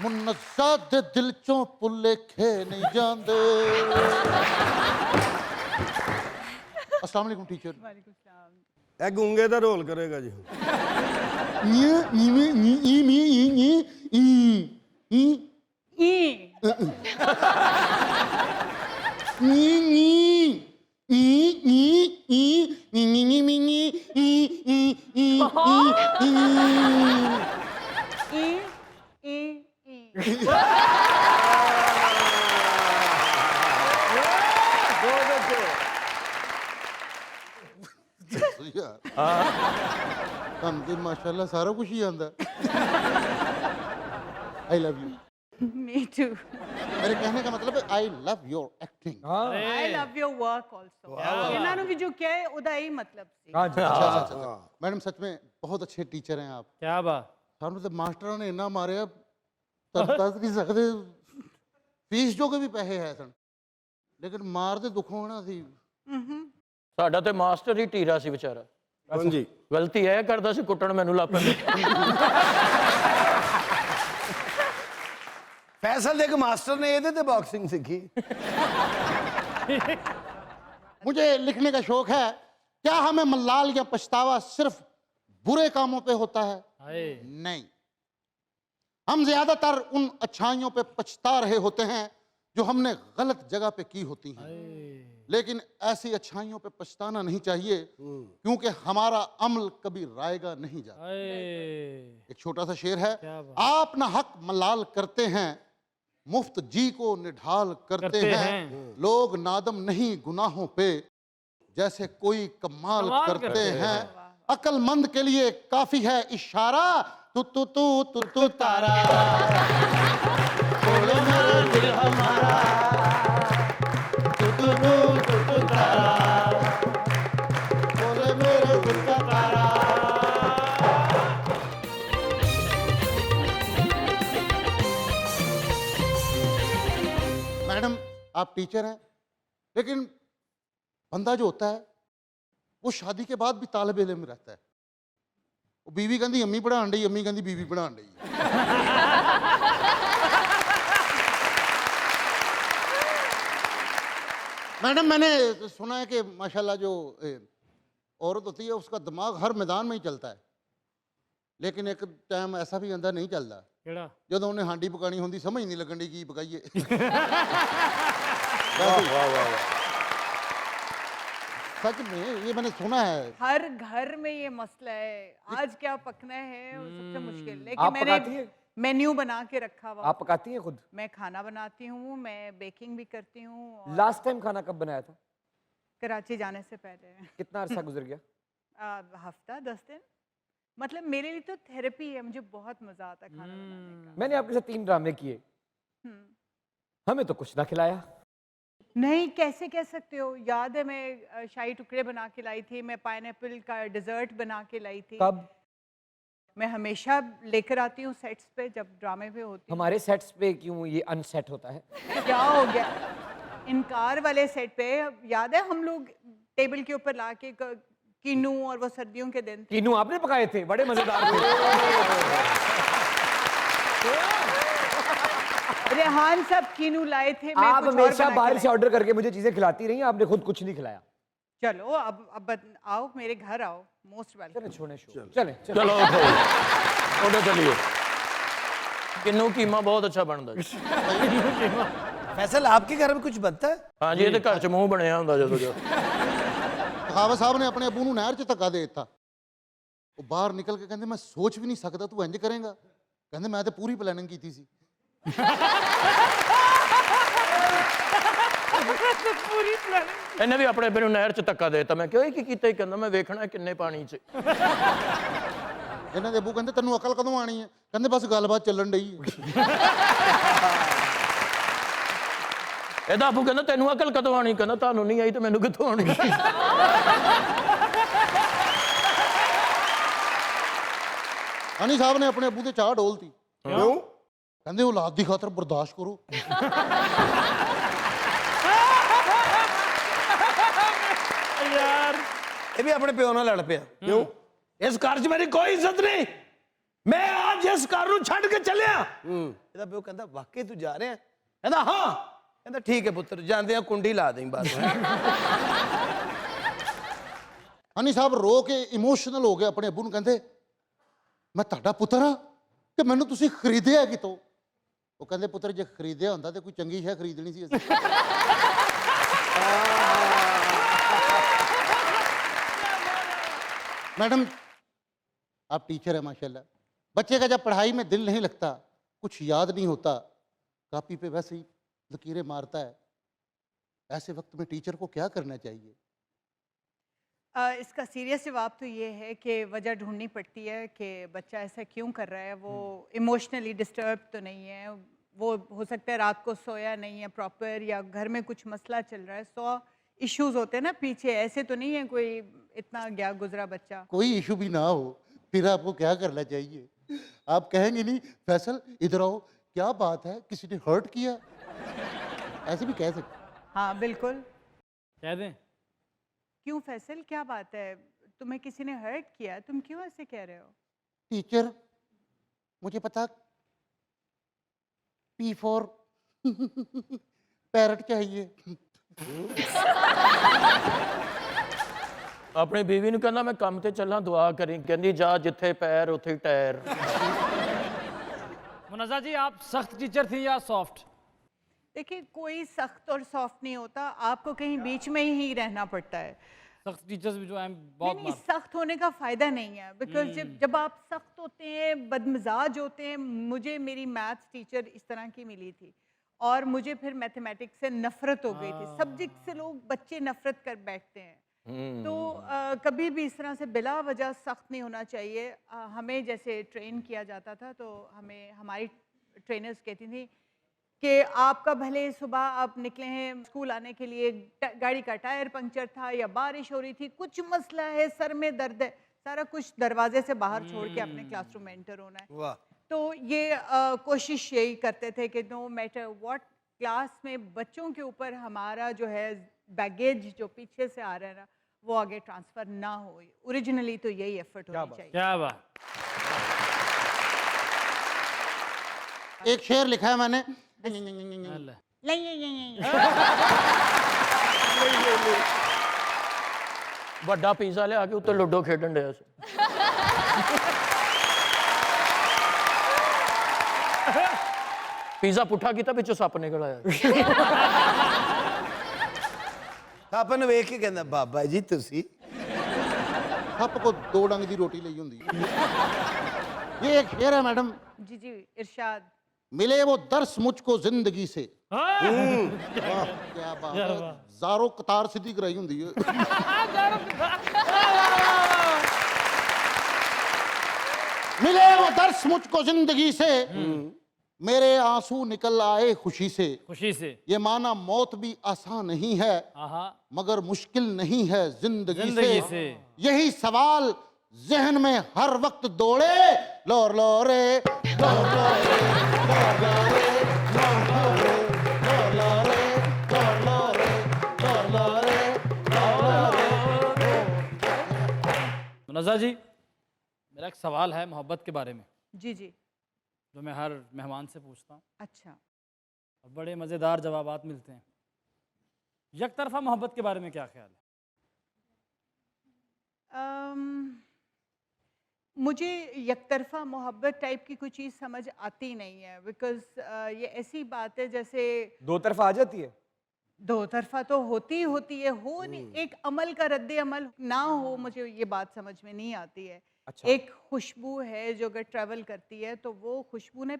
मुन्नज़ा दे दिल चों पुल्ले खे नहीं जांदे। अस्सलाम वालेकुम टीचर। वालेकुम सलाम। ਇਹ ਗੂੰਗੇ ਦਾ ਰੋਲ ਕਰੇਗਾ ਜੀ। ਤੁਹਾਨੂੰ ਤੇ ਮਾਸ਼ਾਅੱਲਾ ਸਾਰਾ ਕੁਝ ਹੀ ਆਂਦਾ। I love you. Me too. मेरे कहने का मतलब है I love your acting. I love your work also. ਇਹਨਾਂ ਨੂੰ ਵੀ ਜੋ ਕਿਹਾ ਹੈ ਉਹਦਾ ਇਹੀ ਮਤਲਬ ਸੀ। अच्छा मैडम सच में बहुत अच्छे टीचर हैं आप। क्या बात। ਸਾਨੂੰ ਤੇ ਮਾਸਟਰਾਂ ਨੇ ਇੰਨਾ ਮਾਰਿਆ ਤੁਹਾਨੂੰ ਦੱਸ ਨਹੀਂ ਸਕਦੇ। ਫੀਸ ਜੋ ਕੇ ਵੀ ਪੈਸੇ ਹੈ ਸਨ ਲੇਕਿਨ ਮਾਰ ਦੇ ਦੁੱਖੋਂ ਨਾ ਸੀ। ਸਾਡਾ ਤੇ ਮਾਸਟਰ ਹੀ ਟੀਰਾ ਸੀ ਵਿਚਾਰਾ। ਹਾਂਜੀ ਗਲਤੀ ਇਹ ਕਰਦਾ ਸੀ ਕੁੱਟਣ ਮੈਨੂੰ ਲਾਪਣ। ਫੈਸਲ ਦੇ ਇੱਕ ਮਾਸਟਰ ਨੇ ਇਹਦੇ ਤੇ ਬਾਕਸਿੰਗ ਸਿੱਖੀ। मुझे लिखने का शौक है। क्या हमें मलाल या पछतावा सिर्फ बुरे कामों पे होता है? नहीं, हम ज्यादातर उन अच्छाइयों पे पछता रहे होते हैं जो हमने गलत जगह पे की होती हैं। लेकिन ऐसी अच्छाइयों पे पछताना नहीं चाहिए क्योंकि हमारा अमल कभी रायगा नहीं जाता। एक छोटा सा शेर है। आप ना हक मलाल करते हैं, मुफ्त जी को निढाल करते हैं। लोग नादम नहीं गुनाहों पे जैसे कोई कमाल करते हैं। अक्लमंद के लिए काफी है इशारा तू तू तू तू तू तारा बोलो मेरा दिल हमारा तू तू तू तू तू तारा बोले मेरे दिल का तारा। मैडम आप टीचर हैं लेकिन बंदा जो होता है वो शादी के बाद भी तालिब इल्म रहता है। वो बीवी कहती अम्मी पढ़ान रही, अम्मी कहती बीवी पढ़ान रही। मैडम मैंने सुना है कि माशाल्लाह जो औरत होती है उसका दिमाग हर मैदान में ही चलता है लेकिन एक टाइम ऐसा भी आंदा नहीं चलता ਜਦੋਂ ਉਹਨੇ ਹਾਂਡੀ ਪਕਾਣੀ ਹੁੰਦੀ ਸਮਝ ਨਹੀਂ ਲੱਗਣ ਦੀ ਕੀ ਪਕਾਈਏ। सच में ये मैंने सुना है। हर घर में ये मसला है। आज क्या पकना है वो सबसे मुश्किल। आप लेकिन पकाती मैंने हैं? मेन्यू बना के रखा हुआ। आप पकाती हैं खुद? मैं खाना बनाती हूँ, मैं बेकिंग भी करती हूँ। लास्ट टाइम खाना कब बनाया था? कराची जाने से पहले। कितना अरसा गुजर गया? हफ्ता 10 दिन। मतलब मेरे लिए तो थेरेपी है। मुझे बहुत मजा आता है खाना बनाने का। मैंने आपके साथ 3 ड्रामे किए, हमें तो कुछ ना खिलाया। नहीं, कैसे कह सकते हो। याद है मैं शाही टुकड़े बना के लाई थी, मैं पाइनएप्पल का डेजर्ट बना के लाई थी। कब? मैं हमेशा लेकर आती हूँ सेट्स पे जब ड्रामे पे होती हूँ। हमारे सेट्स पे क्यों ये अनसेट होता है? क्या हो गया? इनकार वाले सेट पे याद है हम लोग टेबल के ऊपर ला के कीनू और वो सर्दियों के दिन। कीनू आपने पकाए थे? बड़े मजेदार थे। रेहान सब कीनू लाए थे। मैं आप कुछ और हमेशा बना के बाहर लाई। से ऑर्डर करके मुझे चीजें खिलाती रही, आपने खुद कुछ नहीं खिलाया। चलो अब आओ मेरे घर आओ। Most welcome. चले छोड़े शो, चले चलो उधर चलिए। किन्नू कीमा बहुत अच्छा बनता है। फैसल आपके घर में कुछ बनता है? हाँ जी, ये घर च मूंह बनया ਹੁੰਦਾ ਜਦੋਂ ਜੋ। ਖਾਵਾ ਸਾਹਿਬ ਨੇ ਆਪਣੇ ਅੱਬੂ ਨੂੰ ਨਹਿਰ 'ਚ ਧੱਕਾ ਦੇ ਦਿੱਤਾ। ਉਹ ਬਾਹਰ ਨਿਕਲ ਕੇ ਕਹਿੰਦੇ ਮੈਂ ਸੋਚ ਵੀ ਨਹੀਂ ਸਕਦਾ ਤੂੰ ਇੰਜ ਕਰੇਂਗਾ। ਕਹਿੰਦੇ ਮੈਂ ਤੇ ਪੂਰੀ ਪਲੈਨਿੰਗ ਕੀਤੀ ਸੀ। ਇਹਨੇ ਵੀ ਆਪਣੇ ਅੱਬੇ ਨੂੰ ਨਹਿਰ 'ਚ ਧੱਕਾ ਦੇ ਦਿੱਤਾ। ਮੈਂ ਕਿਹਾ ਇਹ ਕੀ ਕੀਤਾ? ਹੀ ਕਹਿੰਦਾ ਮੈਂ ਵੇਖਣਾ ਕਿੰਨੇ ਪਾਣੀ 'ਚ। ਇਹਨਾਂ ਦੇ ਅੱਬੂ ਕਹਿੰਦੇ ਤੈਨੂੰ ਅਕਲ ਕਦੋਂ ਆਣੀ ਹੈ? ਕਹਿੰਦੇ ਬਸ ਗੱਲਬਾਤ ਚੱਲਣ ਡਈ ਹੈ। ਇਹਦਾ ਅੱਬੂ ਕਹਿੰਦਾ ਤੈਨੂੰ ਅਕਲ ਕਦੋਂ ਆਣੀ? ਕਹਿੰਦਾ ਤੁਹਾਨੂੰ ਨਹੀਂ ਆਈ ਤੇ ਮੈਨੂੰ ਕਿੱਥੋਂ ਆਣੀ? ਹਨੀ ਸਾਹਿਬ ਨੇ ਆਪਣੇ ਅੱਬੂ ਤੇ ਚਾਹ ਡੋਲਤੀ। ਕਿਉਂ? ਕਹਿੰਦੇ ਔਲਾਦ ਦੀ ਖਾਤਰ ਬਰਦਾਸ਼ਤ ਕਰੋ। ਇਹ ਵੀ ਆਪਣੇ ਪਿਓ ਨਾਲ ਲੜ ਪਿਆ। ਕਿਉਂ? इस घर च मेरी कोई इज्जत नहीं। मैं आज इस कार ਨੂੰ ਛੱਡ ਕੇ ਚੱਲਿਆ ਇਹਦਾ ਪਿਓ ਕਹਿੰਦਾ ਵਾਕਈ ਤੂੰ ਜਾ ਰਿਹਾ ਕਹਿੰਦਾ ਹਾਂ ਕਹਿੰਦਾ ਠੀਕ ਹੈ ਪੁੱਤਰ ਜਾਂਦੇ ਆ ਕੁੰਡੀ ਲਾ ਦੇਂ ਬਸ ਹਨੀ ਸਾਹਿਬ ਰੋ ਕੇ ਇਮੋਸ਼ਨਲ ਹੋ ਗਏ ਆਪਣੇ ਅੱਬੂ ਨੂੰ ਕਹਿੰਦੇ ਮੈਂ ਤੁਹਾਡਾ ਪੁੱਤਰ ਹਾਂ ਕਿ ਮੈਨੂੰ ਤੁਸੀਂ ਖਰੀਦਿਆ ਕਿਤੋਂ ਉਹ ਕਹਿੰਦੇ ਪੁੱਤਰ ਜੇ ਖਰੀਦਿਆ ਹੁੰਦਾ ਤੇ ਕੋਈ ਚੰਗੀ ਸ਼ੈ ਖਰੀਦਣੀ ਸੀ ਅਸੀਂ मैडम आप टीचर हैं माशाल्लाह बच्चे का जब पढ़ाई में दिल नहीं लगता कुछ याद नहीं होता कॉपी पे वैसे ही लकीरें मारता है ऐसे वक्त में टीचर को क्या करना चाहिए इसका सीरियस जवाब तो ये है कि वजह ढूंढनी पड़ती है कि बच्चा ऐसा क्यों कर रहा है। वो इमोशनली डिस्टर्ब तो नहीं है, वो हो सकता है रात को सोया नहीं है प्रॉपर, या घर में कुछ मसला चल रहा है। 100 इश्यूज होते हैं ना पीछे, ऐसे तो नहीं है कोई इतना गया गुजरा बच्चा। कोई इशू भी ना हो फिर आपको क्या करना चाहिए आप कहेंगे नहीं फैसल इधर आओ क्या बात है किसी ने हर्ट किया ऐसे भी कह सकते हाँ बिल्कुल। कह दें क्यों फैसल क्या बात है, तुम्हें किसी ने हर्ट किया, तुम क्यों ऐसे कह रहे हो? टीचर मुझे पता पी फॉर पैरट चाहिए ਆਪਣੀ ਬੀਵੀ ਨੂੰ ਕਹਿੰਦਾ ਮੈਂ ਕੰਮ ਤੇ ਚੱਲਾਂ ਦੁਆ ਕਰੀ ਕਹਿੰਦੀ ਜਾ ਜਿੱਥੇ ਪੈਰ ਉੱਥੇ ਟਾਇਰ मुनज़्ज़ा जी आप सख्त टीचर थी या सॉफ्ट? देखिए कोई सख्त और सॉफ्ट नहीं होता, आपको कहीं बीच में ही रहना पड़ता है। सख्त टीचर्स भी जो हैं नहीं बहुत नहीं, सख्त होने का फ़ायदा नहीं है, बिकॉज जब आप सख्त होते हैं बदमिजाज होते हैं, मुझे मेरी मैथ्स टीचर इस तरह की मिली थी और मुझे फिर मैथमेटिक्स से नफरत हो गई थी। सब्जेक्ट से लोग बच्चे नफरत कर बैठते हैं, तो कभी भी इस तरह से बिला वजह सख्त नहीं होना चाहिए। हमें जैसे ट्रेन किया जाता था तो हमें हमारी ट्रेनर्स कहती थी कि आपका भले सुबह आप निकले हैं स्कूल आने के लिए, गाड़ी का टायर पंक्चर था या बारिश हो रही थी, कुछ मसला है, सर में दर्द है, सारा कुछ दरवाजे से बाहर छोड़ के अपने क्लासरूम में एंटर होना है। वाह तो ये कोशिश यही करते थे कि नो मैटर व्हाट, क्लास में बच्चों के ऊपर हमारा जो है बैगेज जो पीछे से आ रहा है ना वो आगे ट्रांसफ़र ना हो। ओरिजिनली तो यही एफर्ट होनी चाहिए। क्या बात। एक शेर लिखा है मैंने ਵੱਡਾ ਪੀਜ਼ਾ ਲਿਆ ਕੇ ਉੱਤੇ ਲੁੱਡੋ ਖੇਡਣ ਡਿਆ ਸੀ ਪੀਜ਼ਾ ਪੁੱਠਾ ਕੀਤਾ ਵਿੱਚੋਂ ਸੱਪ ਨਿਕਲ ਆਇਆ ਆਪਾਂ ਨੂੰ ਵੇਖ ਕੇ ਕਹਿੰਦਾ ਬਾਬਾ ਜੀ ਤੁਸੀਂ सप को 2 डंग की रोटी ली होंगी ये एक शेर है मैडम जी जी इरशाद। मिले वो दर्स मुझको जिंदगी से क्या बात है जारो कतार सीधी कराई होंगी है मिले वो दर्स मुझको जिंदगी से मेरे आंसू निकल आए खुशी से ये माना मौत भी आसान नहीं है मगर मुश्किल नहीं है जिंदगी से यही सवाल जहन में हर वक्त दौड़े लोर लोरे लोर लोरे लोर लोरे लोर लोरे लोर लोरे लोर लोरे लोर लोरे। मुनज़्ज़ा जी मेरा एक सवाल है मोहब्बत के बारे में जी जी जो मैं हर मेहमान से पूछता हूँ। अच्छा अब बड़े मज़ेदार जवाबात मिलते हैं। एक तरफा मोहब्बत के बारे में क्या ख्याल है? मुझे यकतरफा मोहब्बत टाइप की कोई चीज़ समझ आती नहीं है, बिकॉज ये ऐसी बात है जैसे दो तरफा आ जाती है। दो तरफा तो होती है, हो नहीं, एक अमल का रद्द अमल ना हो, मुझे ये बात समझ में नहीं आती है। अच्छा। एक खुशबू है जो अगर ट्रैवल करती है तो वो खुशबू ने